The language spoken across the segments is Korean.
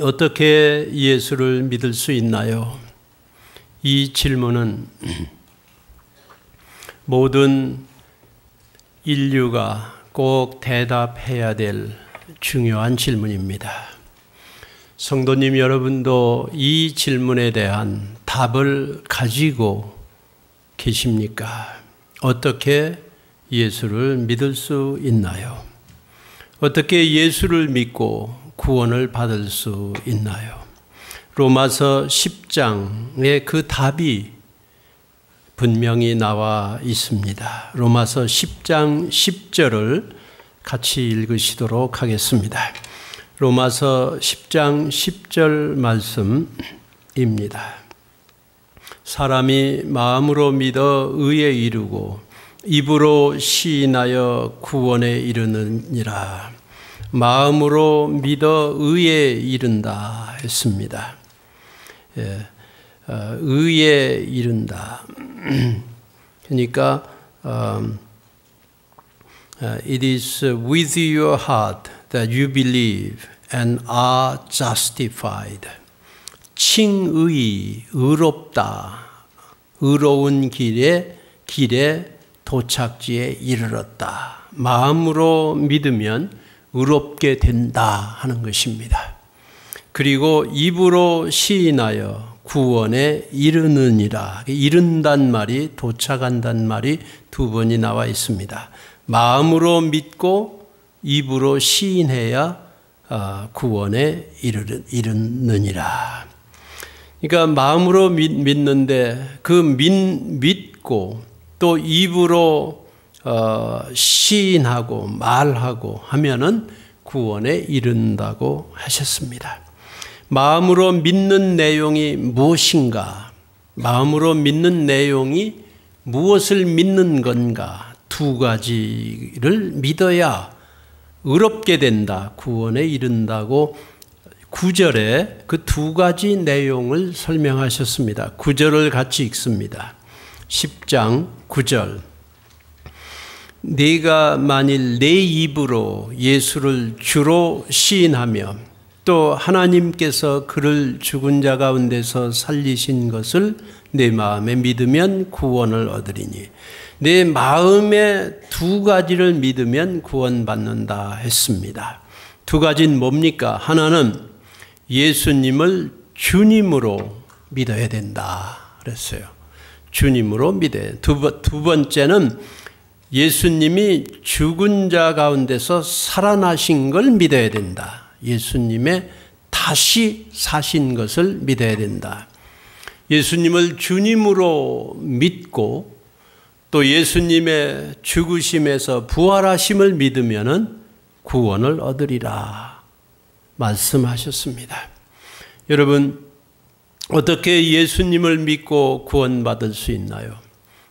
어떻게 예수를 믿을 수 있나요? 이 질문은 모든 인류가 꼭 대답해야 될 중요한 질문입니다. 성도님 여러분도 이 질문에 대한 답을 가지고 계십니까? 어떻게 예수를 믿을 수 있나요? 어떻게 예수를 믿고 구원을 받을 수 있나요? 로마서 10장에 그 답이 분명히 나와 있습니다. 로마서 10장 10절을 같이 읽으시도록 하겠습니다. 로마서 10장 10절 말씀입니다. 사람이 마음으로 믿어 의에 이르고 입으로 시인하여 구원에 이르느니라. 마음으로 믿어 의에 이른다 했습니다. 의에 이른다. 그러니까 it is with your heart that you believe and are justified. 칭의, 의롭다. 의로운 길에 도착지에 이르렀다. 마음으로 믿으면 의롭게 된다 하는 것입니다. 그리고 입으로 시인하여 구원에 이르느니라. 이른단 말이, 도착한단 말이 두 번이 나와 있습니다. 마음으로 믿고 입으로 시인해야 구원에 이르느니라. 그러니까 마음으로 믿는데 그 믿고 또 입으로 시인하고 말하고 하면은 구원에 이른다고 하셨습니다. 마음으로 믿는 내용이 무엇인가? 마음으로 믿는 내용이 무엇을 믿는 건가? 두 가지를 믿어야 의롭게 된다, 구원에 이른다고 9절에 그 두 가지 내용을 설명하셨습니다. 9절을 같이 읽습니다. 10장 9절. 네가 만일 내 입으로 예수를 주로 시인하며 또 하나님께서 그를 죽은 자 가운데서 살리신 것을 내 마음에 믿으면 구원을 얻으리니. 내 마음에 두 가지를 믿으면 구원받는다 했습니다. 두 가지는 뭡니까? 하나는 예수님을 주님으로 믿어야 된다 그랬어요. 주님으로 믿어야 돼. 두 번째는 예수님이 죽은 자 가운데서 살아나신 걸 믿어야 된다. 예수님의 다시 사신 것을 믿어야 된다. 예수님을 주님으로 믿고 또 예수님의 죽으심에서 부활하심을 믿으면은 구원을 얻으리라 말씀하셨습니다. 여러분, 어떻게 예수님을 믿고 구원받을 수 있나요?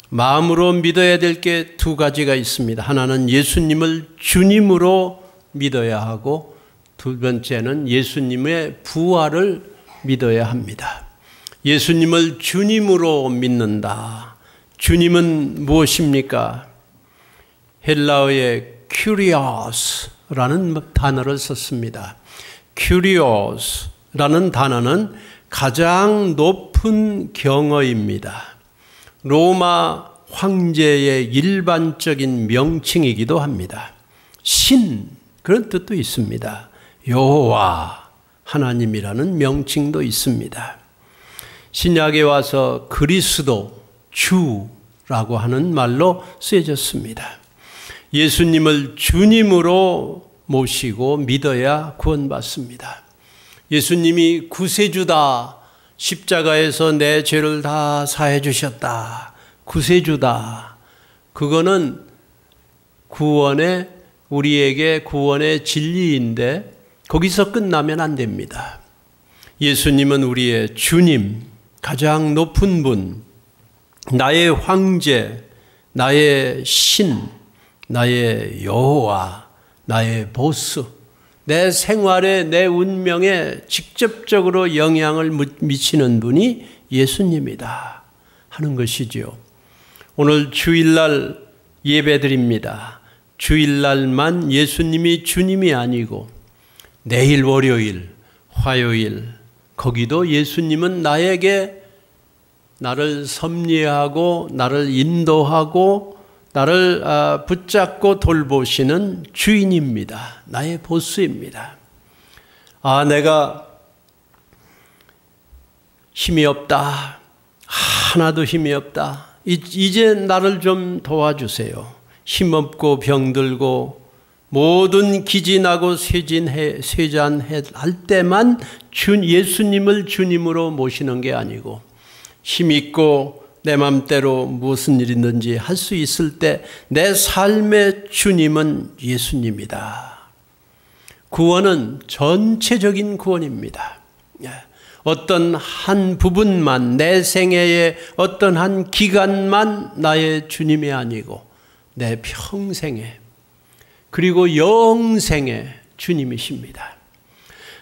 마음으로 믿어야 될 게 두 가지가 있습니다. 하나는 예수님을 주님으로 믿어야 하고 두 번째는 예수님의 부활을 믿어야 합니다. 예수님을 주님으로 믿는다. 주님은 무엇입니까? 헬라어의 kyrios라는 단어를 썼습니다. kyrios라는 단어는 가장 높은 경어입니다. 로마 황제의 일반적인 명칭이기도 합니다. 신, 그런 뜻도 있습니다. 여호와, 하나님이라는 명칭도 있습니다. 신약에 와서 그리스도, 주라고 하는 말로 쓰여졌습니다. 예수님을 주님으로 모시고 믿어야 구원받습니다. 예수님이 구세주다. 십자가에서 내 죄를 다 사해 주셨다. 구세주다. 그거는 우리에게 구원의 진리인데 거기서 끝나면 안 됩니다. 예수님은 우리의 주님, 가장 높은 분, 나의 황제, 나의 신, 나의 여호와, 나의 보스, 내 생활에, 내 운명에 직접적으로 영향을 미치는 분이 예수님이다 하는 것이지요. 오늘 주일날 예배드립니다. 주일날만 예수님이 주님이 아니고 내일 월요일, 화요일, 거기도 예수님은 나를 섭리하고 나를 인도하고 나를 붙잡고 돌보시는 주인입니다. 나의 보스입니다. 내가 힘이 없다. 하나도 힘이 없다. 이제 나를 좀 도와주세요. 힘없고 병들고 모든 기진하고 쇠잔할 때만 예수님을 주님으로 모시는 게 아니고 힘있고 내 맘대로 무슨 일 있는지 할 수 있을 때 내 삶의 주님은 예수님이다. 구원은 전체적인 구원입니다. 어떤 한 부분만, 내 생애의 어떤 한 기간만 나의 주님이 아니고 내 평생에 그리고 영생의 주님이십니다.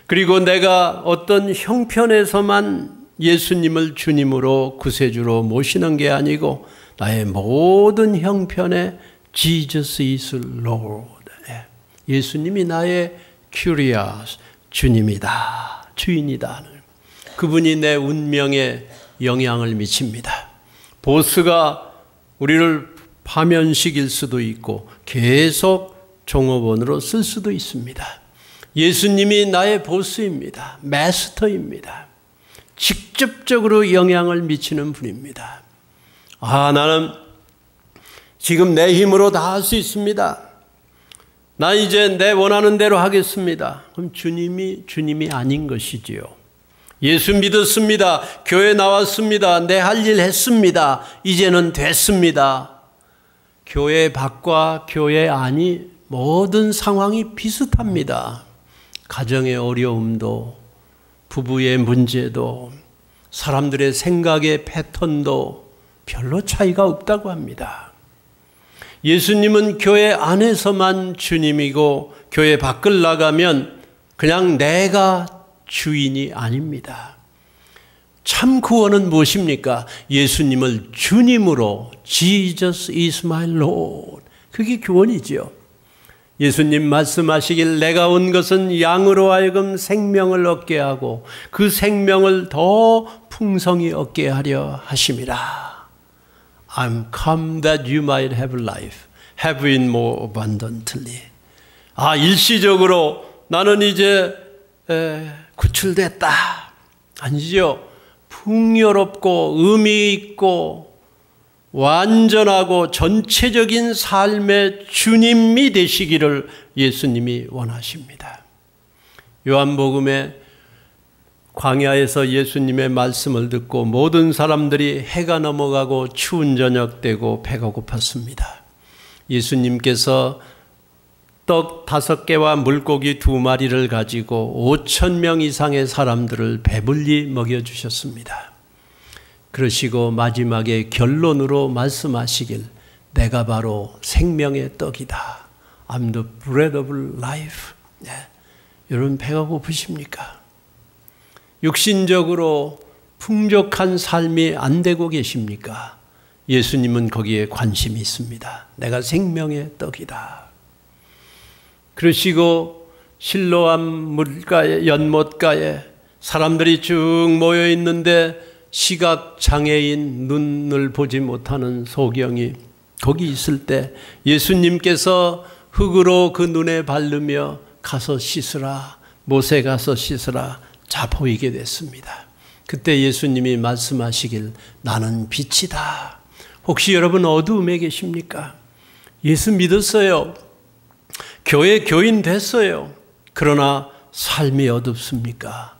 그리고 내가 어떤 형편에서만 예수님을 주님으로 구세주로 모시는 게 아니고 나의 모든 형편에 Jesus is Lord. 예수님이 나의 큐리아스 주님이다. 주인이다. 그분이 내 운명에 영향을 미칩니다. 보스가 우리를 파면시킬 수도 있고 계속 종업원으로 쓸 수도 있습니다. 예수님이 나의 보스입니다. 마스터입니다. 직접적으로 영향을 미치는 분입니다. 나는 지금 내 힘으로 다 할 수 있습니다. 나 이제 내 원하는 대로 하겠습니다. 그럼 주님이 아닌 것이지요. 예수 믿었습니다. 교회 나왔습니다. 내 할 일 했습니다. 이제는 됐습니다. 교회 밖과 교회 안이 모든 상황이 비슷합니다. 가정의 어려움도, 부부의 문제도, 사람들의 생각의 패턴도 별로 차이가 없다고 합니다. 예수님은 교회 안에서만 주님이고 교회 밖을 나가면 그냥 내가 주인이 아닙니다. 참 구원은 무엇입니까? 예수님을 주님으로 Jesus is my Lord. 그게 구원이지요. 예수님 말씀하시길 내가 온 것은 양으로 하여금 생명을 얻게 하고 그 생명을 더 풍성히 얻게 하려 하심이라. I'm come that you might have life, have it more abundantly. 일시적으로 나는 이제 구출됐다. 아니죠. 풍요롭고 의미 있고 완전하고 전체적인 삶의 주님이 되시기를 예수님이 원하십니다. 요한복음에 광야에서 예수님의 말씀을 듣고 모든 사람들이 해가 넘어가고 추운 저녁 되고 배가 고팠습니다. 예수님께서 떡 5개와 물고기 2마리를 가지고 5,000명 이상의 사람들을 배불리 먹여주셨습니다. 그러시고 마지막에 결론으로 말씀하시길 내가 바로 생명의 떡이다. I'm the bread of life. 여러분 배가 고프십니까? 육신적으로 풍족한 삶이 안 되고 계십니까? 예수님은 거기에 관심이 있습니다. 내가 생명의 떡이다. 그러시고 실로암 물가에 연못가에 사람들이 쭉 모여 있는데 시각장애인 눈을 보지 못하는 소경이 거기 있을 때 예수님께서 흙으로 그 눈에 바르며 가서 씻으라, 못에 가서 씻으라. 자 보이게 됐습니다. 그때 예수님이 말씀하시길 나는 빛이다. 혹시 여러분 어두움에 계십니까? 예수 믿었어요. 교회 교인 됐어요. 그러나 삶이 어둡습니까?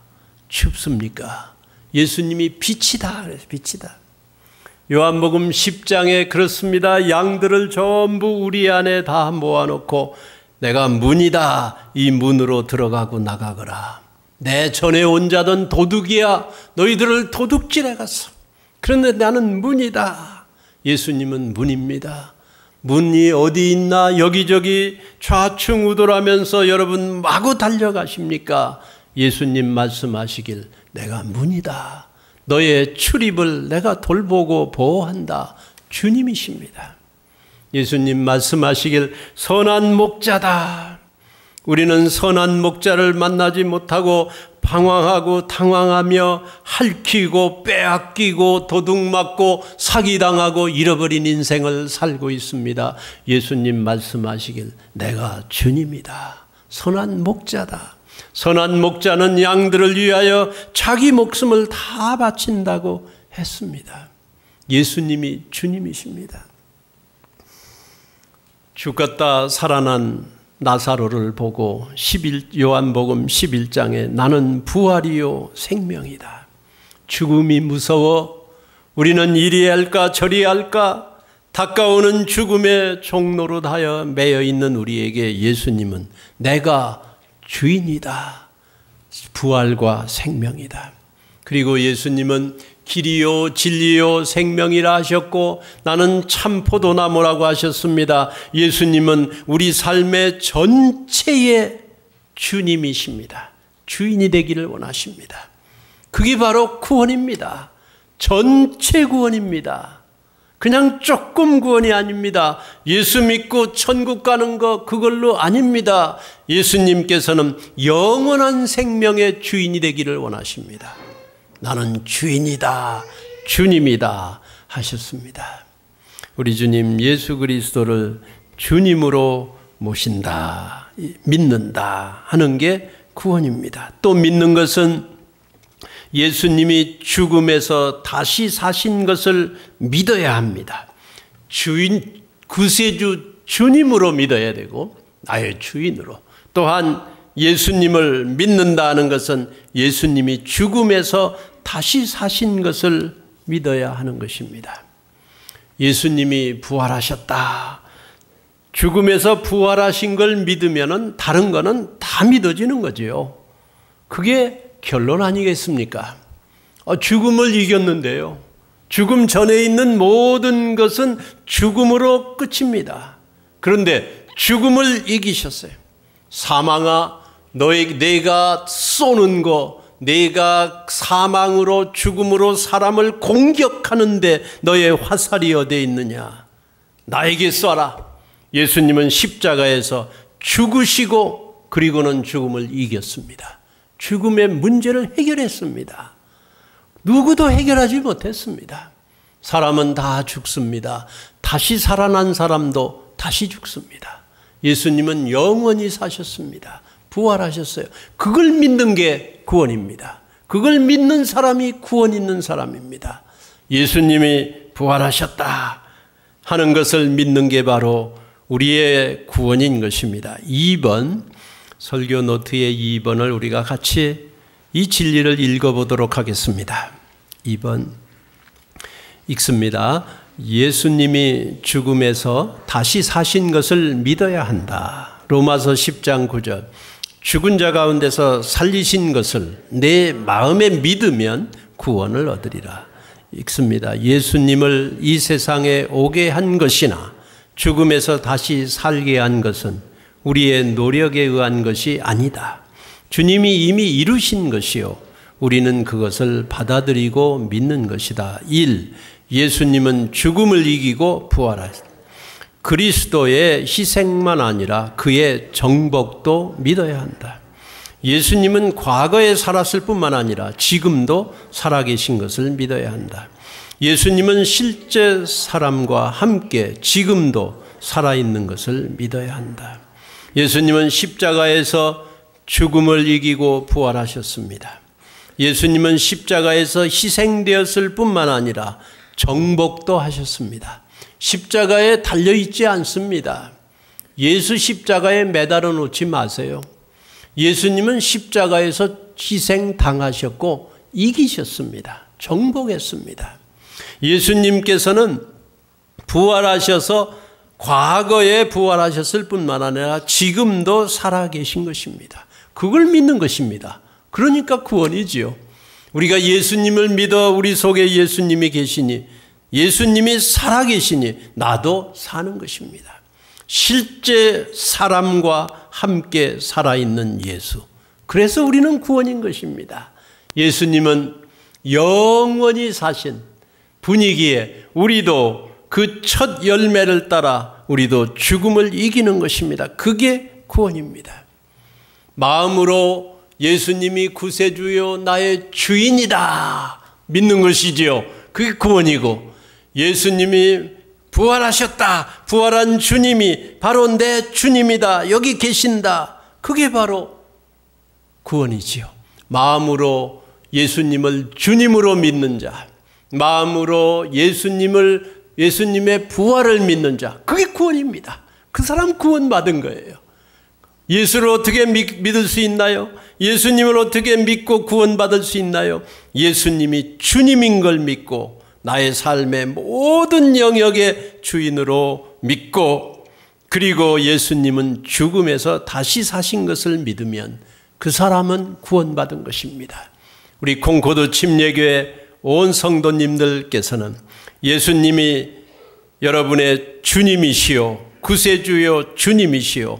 춥습니까? 예수님이 빛이다. 그래서 빛이다. 요한복음 10장에 그렇습니다. 양들을 전부 우리 안에 다 모아놓고 내가 문이다. 이 문으로 들어가고 나가거라. 내 전에 온 자든 도둑이야. 너희들을 도둑질해 갔어. 그런데 나는 문이다. 예수님은 문입니다. 문이 어디 있나 여기저기 좌충우돌하면서 여러분 마구 달려가십니까? 예수님 말씀하시길 내가 문이다. 너의 출입을 내가 돌보고 보호한다. 주님이십니다. 예수님 말씀하시길 선한 목자다. 우리는 선한 목자를 만나지 못하고 방황하고 당황하며 핥히고 빼앗기고 도둑맞고 사기당하고 잃어버린 인생을 살고 있습니다. 예수님 말씀하시길 내가 주님이다. 선한 목자다. 선한 목자는 양들을 위하여 자기 목숨을 다 바친다고 했습니다. 예수님이 주님이십니다. 죽었다 살아난 나사로를 보고 요한복음 11장에 나는 부활이요 생명이다. 죽음이 무서워 우리는 이리 할까 저리 할까 다가오는 죽음의 종노릇하여 매여 있는 우리에게 예수님은 내가 주인이다. 부활과 생명이다. 그리고 예수님은 길이요 진리요 생명이라 하셨고 나는 참 포도나무라고 하셨습니다. 예수님은 우리 삶의 전체의 주님이십니다. 주인이 되기를 원하십니다. 그게 바로 구원입니다. 전체 구원입니다. 그냥 조금 구원이 아닙니다. 예수 믿고 천국 가는 거 그걸로 아닙니다. 예수님께서는 영원한 생명의 주인이 되기를 원하십니다. 나는 주인이다, 주님이다 하셨습니다. 우리 주님 예수 그리스도를 주님으로 모신다, 믿는다 하는 게 구원입니다. 또 믿는 것은 예수님이 죽음에서 다시 사신 것을 믿어야 합니다. 주인, 구세주 주님으로 믿어야 되고 나의 주인으로. 또한 예수님을 믿는다는 것은 예수님이 죽음에서 다시 사신 것을 믿어야 하는 것입니다. 예수님이 부활하셨다. 죽음에서 부활하신 걸 믿으면 다른 거는 다 믿어지는 거죠. 그게 결론 아니겠습니까? 죽음을 이겼는데요. 죽음 전에 있는 모든 것은 죽음으로 끝입니다. 그런데 죽음을 이기셨어요. 사망아, 내가 쏘는 거, 내가 사망으로 죽음으로 사람을 공격하는데 너의 화살이 어디에 있느냐? 나에게 쏴라. 예수님은 십자가에서 죽으시고 그리고는 죽음을 이겼습니다. 죽음의 문제를 해결했습니다. 누구도 해결하지 못했습니다. 사람은 다 죽습니다. 다시 살아난 사람도 다시 죽습니다. 예수님은 영원히 사셨습니다. 부활하셨어요. 그걸 믿는 게 구원입니다. 그걸 믿는 사람이 구원 있는 사람입니다. 예수님이 부활하셨다 하는 것을 믿는 게 바로 우리의 구원인 것입니다. 2번 설교 노트의 2번을 우리가 같이 이 진리를 읽어보도록 하겠습니다. 2번 읽습니다. 예수님이 죽음에서 다시 사신 것을 믿어야 한다. 로마서 10장 9절. 죽은 자 가운데서 살리신 것을 내 마음에 믿으면 구원을 얻으리라. 읽습니다. 예수님을 이 세상에 오게 한 것이나 죽음에서 다시 살게 한 것은 우리의 노력에 의한 것이 아니다. 주님이 이미 이루신 것이요 우리는 그것을 받아들이고 믿는 것이다. 1. 예수님은 죽음을 이기고 부활하셨다. 그리스도의 희생만 아니라 그의 정복도 믿어야 한다. 예수님은 과거에 살았을 뿐만 아니라 지금도 살아계신 것을 믿어야 한다. 예수님은 실제 사람과 함께 지금도 살아있는 것을 믿어야 한다. 예수님은 십자가에서 죽음을 이기고 부활하셨습니다. 예수님은 십자가에서 희생되었을 뿐만 아니라 정복도 하셨습니다. 십자가에 달려있지 않습니다. 예수 십자가에 매달아 놓지 마세요. 예수님은 십자가에서 희생당하셨고 이기셨습니다. 정복했습니다. 예수님께서는 부활하셔서 과거에 부활하셨을 뿐만 아니라 지금도 살아계신 것입니다. 그걸 믿는 것입니다. 그러니까 구원이지요. 우리가 예수님을 믿어 우리 속에 예수님이 계시니 예수님이 살아계시니 나도 사는 것입니다. 실제 사람과 함께 살아있는 예수. 그래서 우리는 구원인 것입니다. 예수님은 영원히 사신 분위기에 우리도 그 첫 열매를 따라 우리도 죽음을 이기는 것입니다. 그게 구원입니다. 마음으로 예수님이 구세주요 나의 주인이다 믿는 것이지요. 그게 구원이고, 예수님이 부활하셨다, 부활한 주님이 바로 내 주님이다, 여기 계신다, 그게 바로 구원이지요. 마음으로 예수님을 주님으로 믿는 자, 마음으로 예수님의 부활을 믿는 자, 그게 구원입니다. 그 사람 구원받은 거예요. 예수를 어떻게 믿을 수 있나요? 예수님을 어떻게 믿고 구원받을 수 있나요? 예수님이 주님인 걸 믿고 나의 삶의 모든 영역의 주인으로 믿고, 그리고 예수님은 죽음에서 다시 사신 것을 믿으면 그 사람은 구원받은 것입니다. 우리 콩코드 침례교회 온 성도님들께서는 예수님이 여러분의 주님이시요, 구세주요 주님이시요,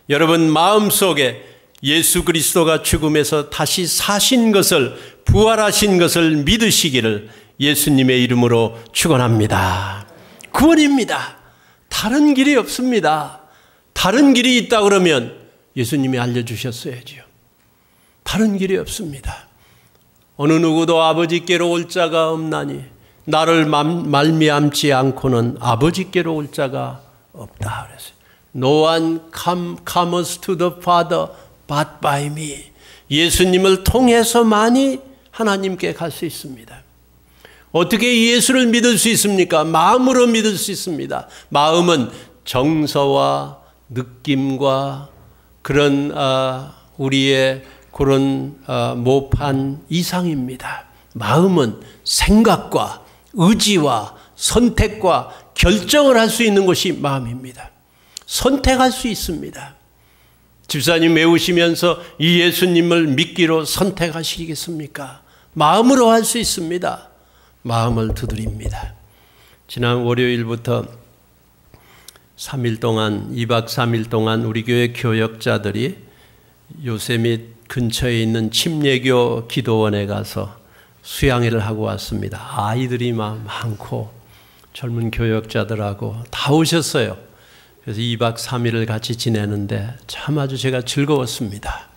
여러분 마음속에 예수 그리스도가 죽음에서 다시 사신 것을, 부활하신 것을 믿으시기를 예수님의 이름으로 축원합니다. 구원입니다. 다른 길이 없습니다. 다른 길이 있다 그러면 예수님이 알려주셨어야지요. 다른 길이 없습니다. 어느 누구도 아버지께로 올 자가 없나니 나를 말미암지 않고는 아버지께로 올 자가 없다 그랬어요. No one comes to the Father but by me. 예수님을 통해서만이 하나님께 갈 수 있습니다. 어떻게 예수를 믿을 수 있습니까? 마음으로 믿을 수 있습니다. 마음은 정서와 느낌과 그런 우리의 그런 모판 이상입니다. 마음은 생각과 의지와 선택과 결정을 할 수 있는 것이 마음입니다. 선택할 수 있습니다. 집사님 외우시면서 이 예수님을 믿기로 선택하시겠습니까? 마음으로 할 수 있습니다. 마음을 두드립니다. 지난 월요일부터 3일 동안, 2박 3일 동안 우리 교회 교역자들이 요세밋 근처에 있는 침례교 기도원에 가서 수양회를 하고 왔습니다. 아이들이 많고 젊은 교역자들하고 다 오셨어요. 그래서 2박 3일을 같이 지내는데 참 아주 제가 즐거웠습니다.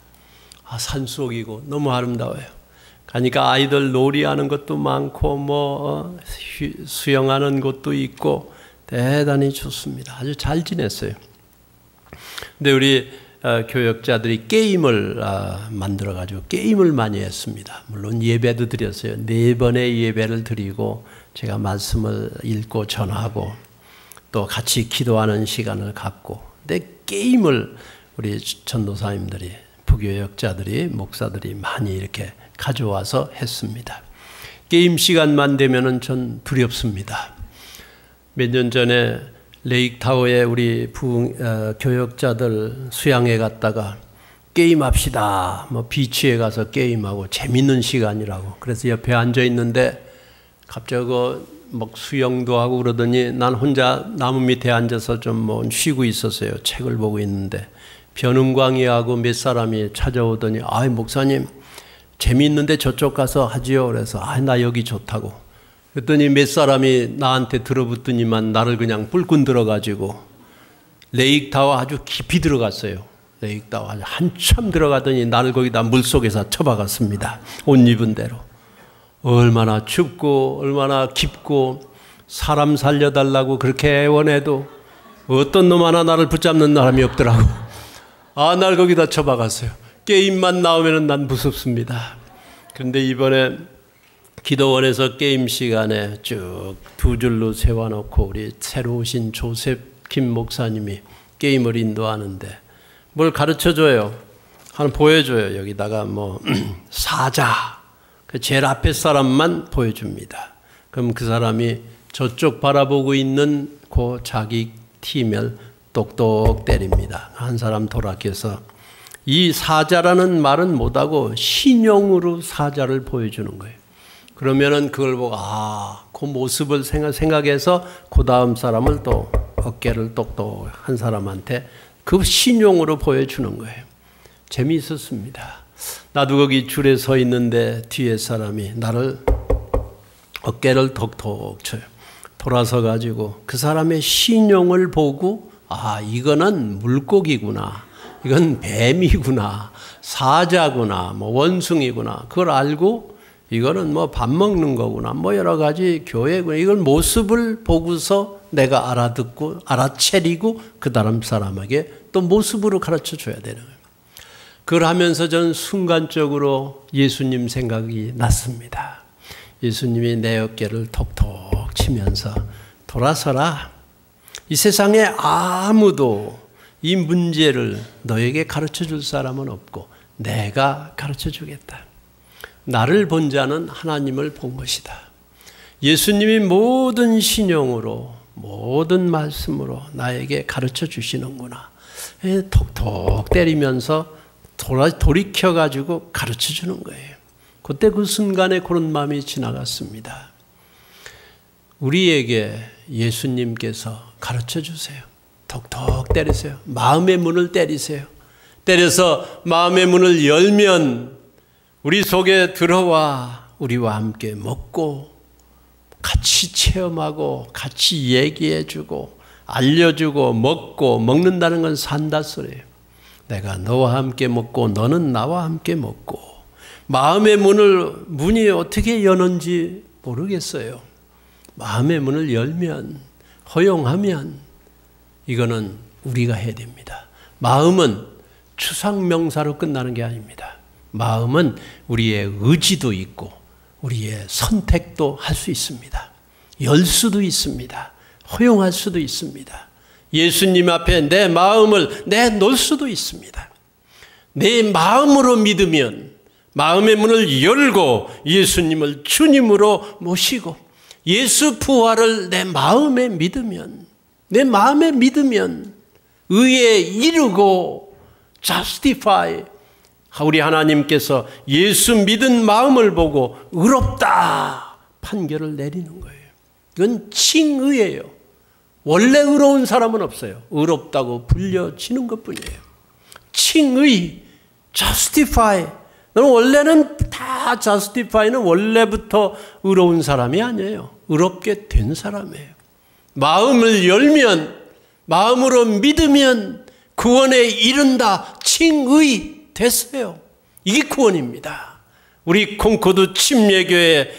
산속이고 너무 아름다워요. 가니까 아이들 놀이하는 것도 많고 수영하는 곳도 있고 대단히 좋습니다. 아주 잘 지냈어요. 근데 우리 교역자들이 게임을 만들어가지고 게임을 많이 했습니다. 물론 예배도 드렸어요. 4번의 예배를 드리고 제가 말씀을 읽고 전하고 또 같이 기도하는 시간을 갖고, 근데 게임을 우리 전도사님들이, 부교역자들이, 목사들이 많이 이렇게 가져와서 했습니다. 게임 시간만 되면은 전 두렵습니다. 몇 년 전에 레이크타워에 우리 교역자들 수양회 갔다가 게임합시다. 비치에 가서 게임하고 재밌는 시간이라고. 그래서 옆에 앉아 있는데 갑자기 수영도 하고 그러더니 난 혼자 나무 밑에 앉아서 좀 쉬고 있었어요. 책을 보고 있는데 변은광이하고 몇 사람이 찾아오더니 목사님 재미있는데 저쪽 가서 하지요. 그래서 나 여기 좋다고. 그랬더니 몇 사람이 나한테 들어붙더니만 나를 그냥 뿔꾼 들어가지고 레이크타워 아주 깊이 들어갔어요. 레이크타워 한참 들어가더니 나를 거기다 물속에서 쳐박았습니다. 옷 입은 대로. 얼마나 춥고 얼마나 깊고 사람 살려달라고 그렇게 애원해도 어떤 놈 하나 나를 붙잡는 사람이 없더라고. 날 거기다 쳐박았어요. 게임만 나오면 난 무섭습니다. 그런데 이번에 기도원에서 게임 시간에 쭉 2줄로 세워놓고 우리 새로 오신 조셉 김 목사님이 게임을 인도하는데 뭘 가르쳐줘요. 하나 보여줘요. 여기다가 사자. 제일 앞에 사람만 보여줍니다. 그럼 그 사람이 저쪽 바라보고 있는 그 자기 팀을 똑똑 때립니다. 한 사람 돌아켜서 이 사자라는 말은 못하고 신용으로 사자를 보여주는 거예요. 그러면은 그걸 보고 그 모습을 생각해서 그 다음 사람을 또 어깨를 똑똑 한 사람한테 그 신용으로 보여주는 거예요. 재미있었습니다. 나도 거기 줄에 서 있는데 뒤에 사람이 나를 어깨를 톡톡 쳐요. 돌아서 가지고 그 사람의 신용을 보고 이거는 물고기구나. 이건 뱀이구나, 사자구나, 뭐 원숭이구나, 그걸 알고 이거는 뭐 밥 먹는 거구나, 뭐 여러 가지 교회구나, 이걸 모습을 보고서 내가 알아듣고 알아채리고 그 다른 사람에게 또 모습으로 가르쳐 줘야 되는 거예요. 그걸 하면서 저는 순간적으로 예수님 생각이 났습니다. 예수님이 내 어깨를 톡톡 치면서 돌아서라. 이 세상에 아무도 이 문제를 너에게 가르쳐 줄 사람은 없고 내가 가르쳐 주겠다. 나를 본 자는 하나님을 본 것이다. 예수님이 모든 신용으로 모든 말씀으로 나에게 가르쳐 주시는구나. 톡톡 때리면서 돌이켜가지고 가르쳐 주는 거예요. 그때 그 순간에 그런 마음이 지나갔습니다. 우리에게 예수님께서 가르쳐 주세요. 톡톡 때리세요. 마음의 문을 때리세요. 때려서 마음의 문을 열면 우리 속에 들어와 우리와 함께 먹고 같이 체험하고 같이 얘기해주고 알려주고 먹고, 먹는다는 건 산다 소리예요. 내가 너와 함께 먹고 너는 나와 함께 먹고. 마음의 문이 어떻게 여는지 모르겠어요. 마음의 문을 열면, 허용하면 이거는 우리가 해야 됩니다. 마음은 추상명사로 끝나는 게 아닙니다. 마음은 우리의 의지도 있고 우리의 선택도 할 수 있습니다. 열 수도 있습니다. 허용할 수도 있습니다. 예수님 앞에 내 마음을 내놓을 수도 있습니다. 내 마음으로 믿으면 마음의 문을 열고 예수님을 주님으로 모시고 예수 부활을 내 마음에 믿으면 의에 이르고 justify, 우리 하나님께서 예수 믿은 마음을 보고 의롭다 판결을 내리는 거예요. 이건 칭의예요. 원래 의로운 사람은 없어요. 의롭다고 불려지는 것뿐이에요. 칭의, justify. 원래는 다 justify는 원래부터 의로운 사람이 아니에요. 의롭게 된 사람이에요. 마음을 열면, 마음으로 믿으면 구원에 이른다. 칭의 됐어요. 이게 구원입니다. 우리 콩코드 침례교회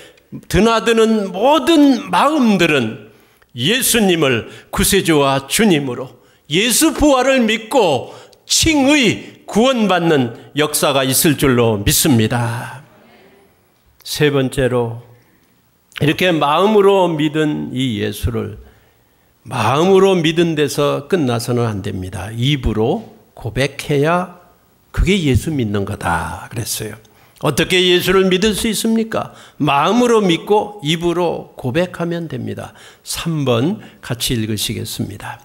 드나드는 모든 마음들은 예수님을 구세주와 주님으로 예수 부활을 믿고 칭의 구원받는 역사가 있을 줄로 믿습니다. 세 번째로 이렇게 마음으로 믿은 이 예수를 마음으로 믿은 데서 끝나서는 안 됩니다. 입으로 고백해야 그게 예수 믿는 거다 그랬어요. 어떻게 예수를 믿을 수 있습니까? 마음으로 믿고 입으로 고백하면 됩니다. 3번 같이 읽으시겠습니다.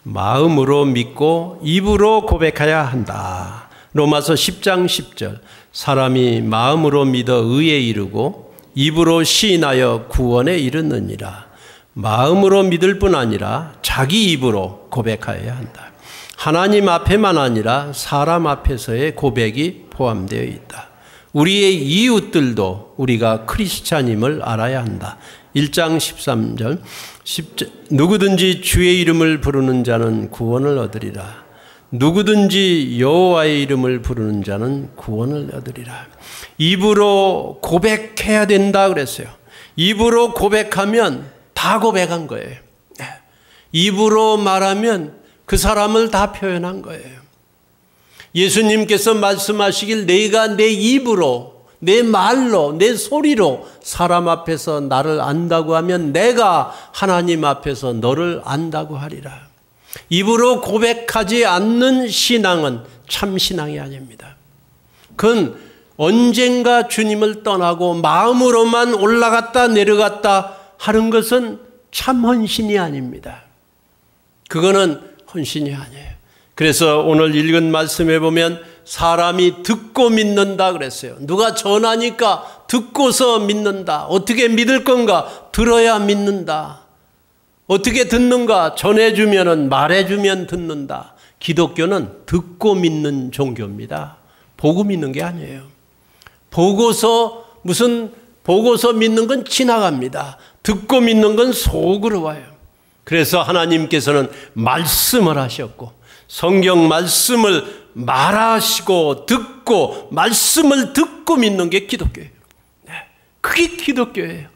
마음으로 믿고 입으로 고백해야 한다. 로마서 10장 10절. 사람이 마음으로 믿어 의에 이르고 입으로 시인하여 구원에 이르느니라. 마음으로 믿을 뿐 아니라 자기 입으로 고백하여야 한다. 하나님 앞에만 아니라 사람 앞에서의 고백이 포함되어 있다. 우리의 이웃들도 우리가 크리스찬임을 알아야 한다. 1장 13절. 누구든지 주의 이름을 부르는 자는 구원을 얻으리라. 누구든지 여호와의 이름을 부르는 자는 구원을 얻으리라. 입으로 고백해야 된다 그랬어요. 입으로 고백하면 다 고백한 거예요. 입으로 말하면 그 사람을 다 표현한 거예요. 예수님께서 말씀하시길 내가 내 입으로, 내 말로, 내 소리로 사람 앞에서 나를 안다고 하면 내가 하나님 앞에서 너를 안다고 하리라. 입으로 고백하지 않는 신앙은 참 신앙이 아닙니다. 그건 언젠가 주님을 떠나고 마음으로만 올라갔다 내려갔다 하는 것은 참 헌신이 아닙니다. 그거는 헌신이 아니에요. 그래서 오늘 읽은 말씀에 보면 사람이 듣고 믿는다 그랬어요. 누가 전하니까 듣고서 믿는다. 어떻게 믿을 건가? 들어야 믿는다. 어떻게 듣는가? 전해주면 말해주면 듣는다. 기독교는 듣고 믿는 종교입니다. 보고 믿는 게 아니에요. 보고서 믿는 건 지나갑니다. 듣고 믿는 건 속으로 와요. 그래서 하나님께서는 말씀을 하셨고 성경 말씀을 말하시고 듣고 말씀을 듣고 믿는 게 기독교예요. 그게 기독교예요.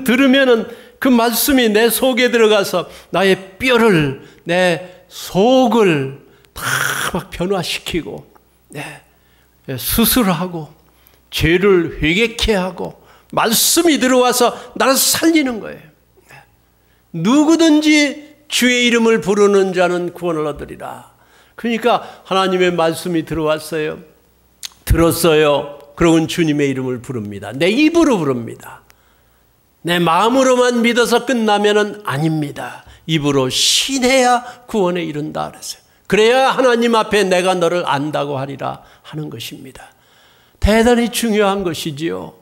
들으면은 그 말씀이 내 속에 들어가서 나의 뼈를, 내 속을 다 막 변화시키고, 수술하고, 죄를 회개케 하고, 말씀이 들어와서 나를 살리는 거예요. 누구든지 주의 이름을 부르는 자는 구원을 얻으리라. 그러니까 하나님의 말씀이 들어왔어요. 들었어요. 그러면 주님의 이름을 부릅니다. 내 입으로 부릅니다. 내 마음으로만 믿어서 끝나면은 아닙니다. 입으로 신해야 구원에 이른다 그랬어요. 그래야 하나님 앞에 내가 너를 안다고 하리라 하는 것입니다. 대단히 중요한 것이지요.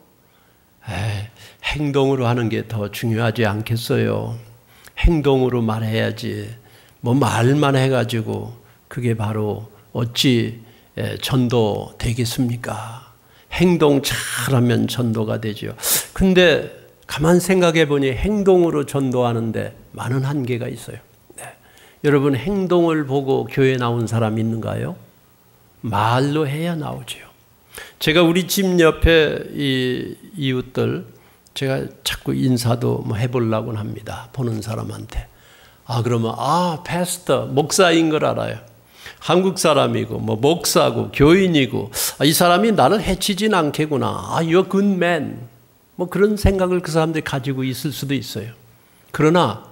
행동으로 하는 게 더 중요하지 않겠어요? 행동으로 말해야지. 말만 해가지고 그게 바로 어찌 전도 되겠습니까? 행동 잘하면 전도가 되죠. 근데 가만 생각해 보니 행동으로 전도하는데 많은 한계가 있어요. 여러분, 행동을 보고 교회에 나온 사람 있는가요? 말로 해야 나오죠. 제가 우리 집 옆에 이 이웃들 제가 자꾸 인사도 해보려고 합니다. 보는 사람한테. 그러면 패스터, 목사인 걸 알아요. 한국 사람이고 목사고 교인이고 이 사람이 나를 해치진 않겠구나. You're a good man. 그런 생각을 그 사람들이 가지고 있을 수도 있어요. 그러나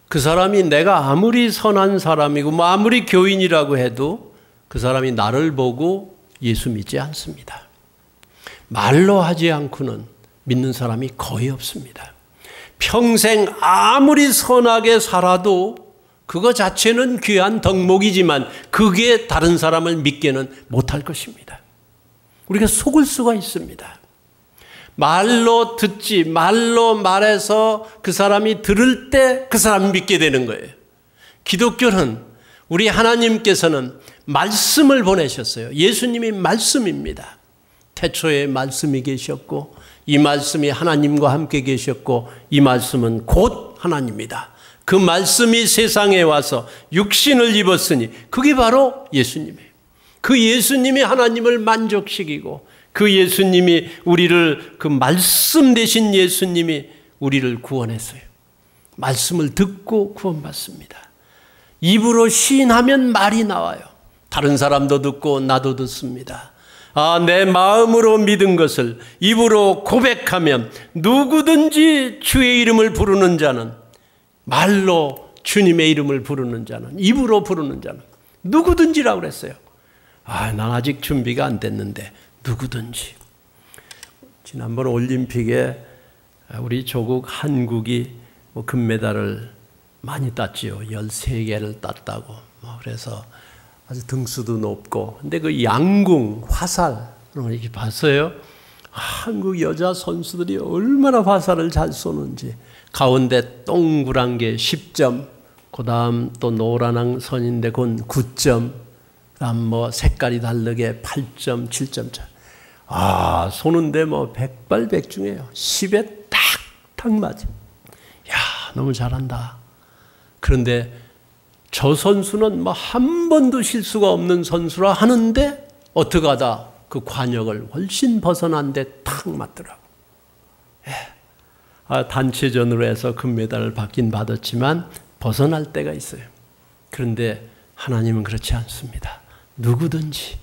그 사람이 내가 아무리 선한 사람이고 아무리 교인이라고 해도 그 사람이 나를 보고 예수 믿지 않습니다. 말로 하지 않고는 믿는 사람이 거의 없습니다. 평생 아무리 선하게 살아도 그거 자체는 귀한 덕목이지만 그게 다른 사람을 믿게는 못할 것입니다. 우리가 속을 수가 있습니다. 말로 듣지, 말로 말해서 그 사람이 들을 때 그 사람이 믿게 되는 거예요. 기독교는 우리 하나님께서는 말씀을 보내셨어요. 예수님이 말씀입니다. 태초에 말씀이 계셨고 이 말씀이 하나님과 함께 계셨고 이 말씀은 곧 하나님이다. 그 말씀이 세상에 와서 육신을 입었으니 그게 바로 예수님이에요. 그 예수님이 하나님을 만족시키고 그 예수님이 우리를, 그 말씀 되신 예수님이 우리를 구원했어요. 말씀을 듣고 구원받습니다. 입으로 시인하면 말이 나와요. 다른 사람도 듣고 나도 듣습니다. 내 마음으로 믿은 것을 입으로 고백하면 누구든지 주의 이름을 부르는 자는, 말로 주님의 이름을 부르는 자는, 입으로 부르는 자는 누구든지라고 그랬어요. 난 아직 준비가 안 됐는데 누구든지. 지난번 올림픽에 우리 조국 한국이 금메달을 많이 땄지요. 13개를 땄다고. 그래서 아주 등수도 높고. 근데 그 양궁, 화살, 이렇게 봤어요. 한국 여자 선수들이 얼마나 화살을 잘 쏘는지. 가운데 동그란 게 10점, 그 다음 또 노란한 선인데 그건 9점, 그 다음 색깔이 다르게 8점, 7점 차. 쏘는데 백발백중이에요. 10에 탁탁 맞아. 너무 잘한다. 그런데 저 선수는 한 번도 실수가 없는 선수라 하는데 어떻게 하다 그 관역을 훨씬 벗어난 데 탁 맞더라고. 단체전으로 해서 금메달을 받긴 받았지만 벗어날 때가 있어요. 그런데 하나님은 그렇지 않습니다. 누구든지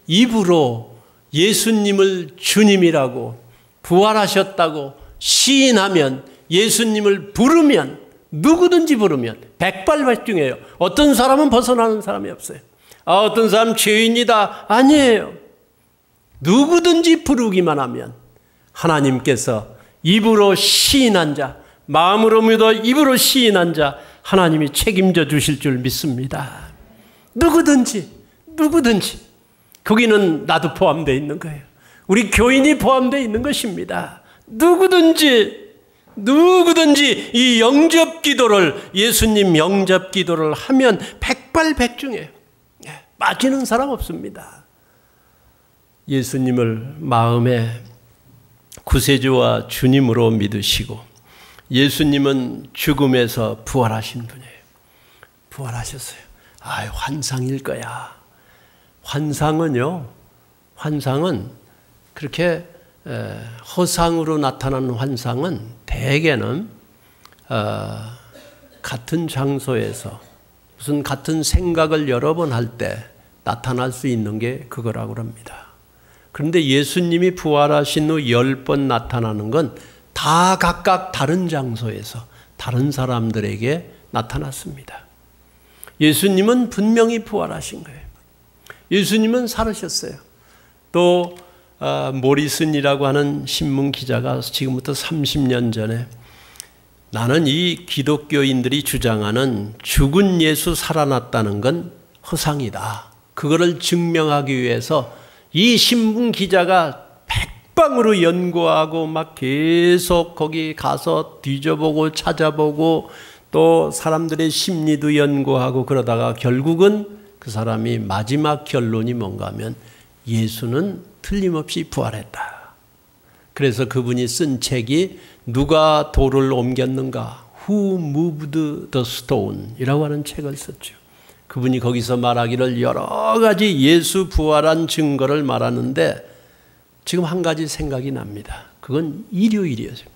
입으로 예수님을 주님이라고 부활하셨다고 시인하면, 예수님을 부르면, 누구든지 부르면 백발백중이에요. 어떤 사람은 벗어나는 사람이 없어요. 어떤 사람 죄인이다. 아니에요. 누구든지 부르기만 하면 하나님께서 입으로 시인한 자, 마음으로 믿어 입으로 시인한 자 하나님이 책임져 주실 줄 믿습니다. 누구든지 거기는 나도 포함되어 있는 거예요. 우리 교인이 포함되어 있는 것입니다. 누구든지 이 영접 기도를, 예수님 영접 기도를 하면 백발백중이에요. 빠지는 사람 없습니다. 예수님을 마음에 구세주와 주님으로 믿으시고, 예수님은 죽음에서 부활하신 분이에요. 부활하셨어요. 아, 환상일 거야. 환상은요, 환상은 그렇게 허상으로 나타나는 환상은 대개는 같은 장소에서 무슨 같은 생각을 여러 번 할 때 나타날 수 있는 게 그거라고 합니다. 그런데 예수님이 부활하신 후 10번 나타나는 건 다 각각 다른 장소에서 다른 사람들에게 나타났습니다. 예수님은 분명히 부활하신 거예요. 예수님은 살으셨어요. 또 모리슨이라고 하는 신문 기자가 지금부터 30년 전에 나는 이 기독교인들이 주장하는 죽은 예수 살아났다는 건 허상이다. 그거를 증명하기 위해서 이 신문 기자가 백방으로 연구하고 막 계속 거기 가서 뒤져보고 찾아보고 또 사람들의 심리도 연구하고 그러다가 결국은 그 사람이 마지막 결론이 뭔가 하면 예수는 틀림없이 부활했다. 그래서 그분이 쓴 책이 누가 돌을 옮겼는가? Who moved the stone? 이라고 하는 책을 썼죠. 그분이 거기서 말하기를 여러 가지 예수 부활한 증거를 말하는데 지금 한 가지 생각이 납니다. 그건 일요일이었어요.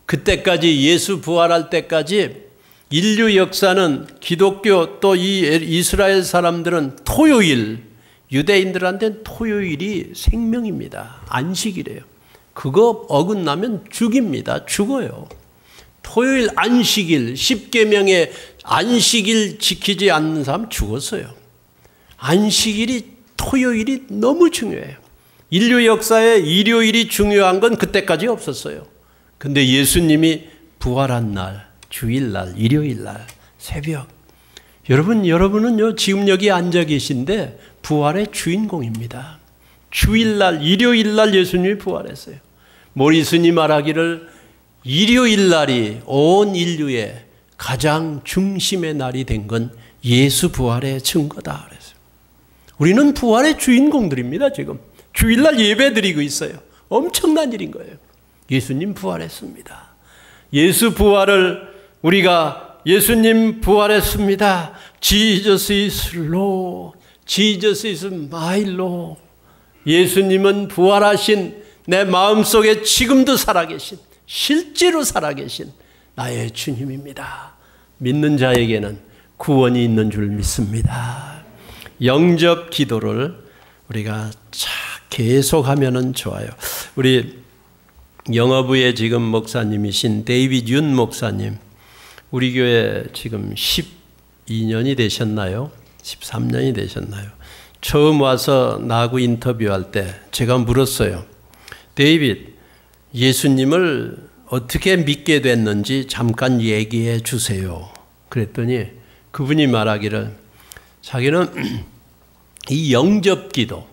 그때까지 예수 부활할 때까지 인류 역사는 기독교 또 이 이스라엘 사람들은 토요일, 유대인들한테는 토요일이 생명입니다. 안식이래요. 그거 어긋나면 죽입니다. 죽어요. 토요일 안식일, 10계명의 안식일 지키지 않는 사람 죽었어요. 안식일이 토요일이 너무 중요해요. 인류 역사에 일요일이 중요한 건 그때까지 없었어요. 근데 예수님이 부활한 날, 주일날, 일요일날, 새벽. 여러분은요, 지금 여기 앉아 계신데 부활의 주인공입니다. 주일날, 일요일날 예수님이 부활했어요. 모리슨이 말하기를 일요일날이 온 인류의 가장 중심의 날이 된 건 예수 부활의 증거다 그랬어요. 우리는 부활의 주인공들입니다. 지금 주일날 예배 드리고 있어요. 엄청난 일인 거예요. 예수님 부활했습니다. 예수 부활을 우리가 예수님 부활했습니다. Jesus is Lord. Jesus is my Lord. 예수님은 부활하신 내 마음속에 지금도 살아계신 실제로 살아계신 나의 주님입니다. 믿는 자에게는 구원이 있는 줄 믿습니다. 영접 기도를 우리가 계속하면 좋아요. 우리 영어부의 지금 목사님이신 데이비드 윤 목사님, 우리 교회 지금 12년이 되셨나요? 13년이 되셨나요? 처음 와서 나하고 인터뷰할 때 제가 물었어요. 데이비드, 예수님을 어떻게 믿게 됐는지 잠깐 얘기해 주세요. 그랬더니 그분이 말하기를 자기는 이 영접기도,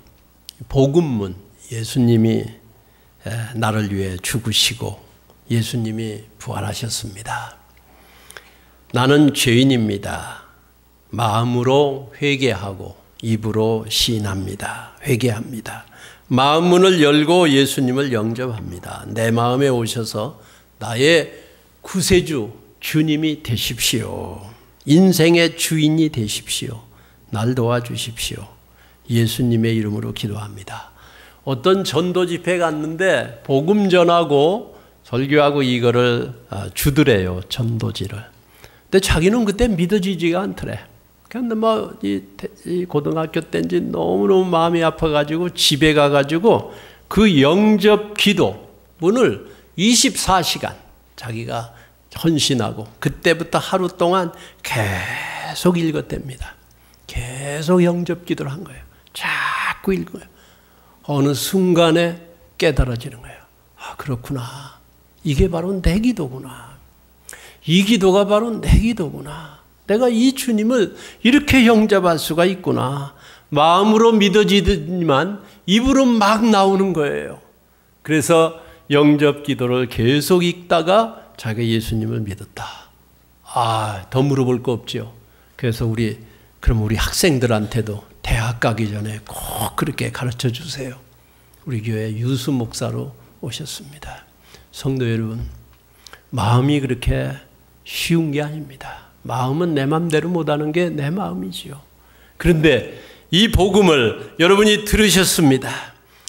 복음문, 예수님이 나를 위해 죽으시고 예수님이 부활하셨습니다. 나는 죄인입니다. 마음으로 회개하고 입으로 시인합니다. 회개합니다. 마음 문을 열고 예수님을 영접합니다. 내 마음에 오셔서 나의 구세주, 주님이 되십시오. 인생의 주인이 되십시오. 날 도와주십시오. 예수님의 이름으로 기도합니다. 어떤 전도 집회 갔는데 복음 전하고 설교하고 이거를 주더래요. 전도지를. 근데 자기는 그때 믿어지지가 않더래. 근데 뭐 이 고등학교 때인지 너무너무 마음이 아파가지고 집에 가가지고 그 영접 기도 문을 24시간 자기가 헌신하고 그때부터 하루 동안 계속 읽었답니다. 계속 영접 기도를 한 거예요. 자꾸 읽어요. 어느 순간에 깨달아지는 거예요. 아, 그렇구나. 이게 바로 내 기도구나. 이 기도가 바로 내 기도구나. 내가 이 주님을 이렇게 영접할 수가 있구나. 마음으로 믿어지지만 입으로 막 나오는 거예요. 그래서 영접 기도를 계속 읽다가 자기가 예수님을 믿었다. 아, 더 물어볼 거 없죠. 그래서 그럼 우리 학생들한테도 대학 가기 전에 꼭 그렇게 가르쳐 주세요. 우리 교회 유수 목사로 오셨습니다. 성도 여러분, 마음이 그렇게 쉬운 게 아닙니다. 마음은 내 마음대로 못하는 게 내 마음이지요. 그런데 이 복음을 여러분이 들으셨습니다.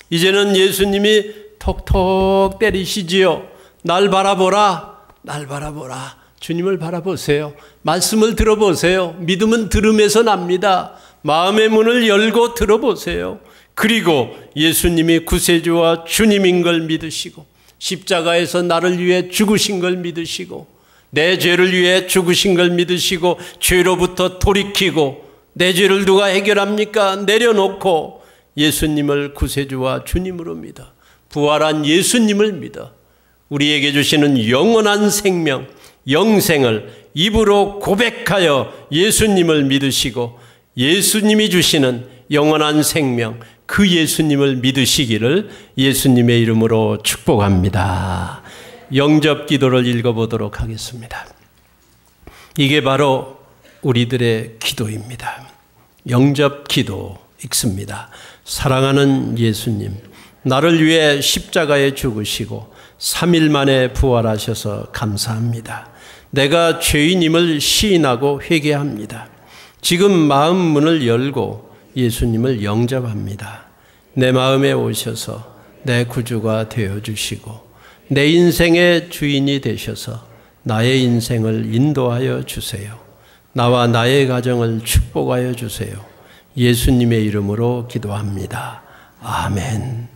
이제는 예수님이 톡톡 때리시지요. 날 바라보라. 날 바라보라. 주님을 바라보세요. 말씀을 들어보세요. 믿음은 들음에서 납니다. 마음의 문을 열고 들어보세요. 그리고 예수님이 구세주와 주님인 걸 믿으시고 십자가에서 나를 위해 죽으신 걸 믿으시고 내 죄를 위해 죽으신 걸 믿으시고 죄로부터 돌이키고 내 죄를 누가 해결합니까? 내려놓고 예수님을 구세주와 주님으로 믿어 부활한 예수님을 믿어 우리에게 주시는 영원한 생명, 영생을 입으로 고백하여 예수님을 믿으시고 예수님이 주시는 영원한 생명, 그 예수님을 믿으시기를 예수님의 이름으로 축복합니다. 영접 기도를 읽어보도록 하겠습니다. 이게 바로 우리들의 기도입니다. 영접 기도 읽습니다. 사랑하는 예수님, 나를 위해 십자가에 죽으시고 3일 만에 부활하셔서 감사합니다. 내가 죄인임을 시인하고 회개합니다. 지금 마음 문을 열고 예수님을 영접합니다. 내 마음에 오셔서 내 구주가 되어주시고 내 인생의 주인이 되셔서 나의 인생을 인도하여 주세요. 나와 나의 가정을 축복하여 주세요. 예수님의 이름으로 기도합니다. 아멘.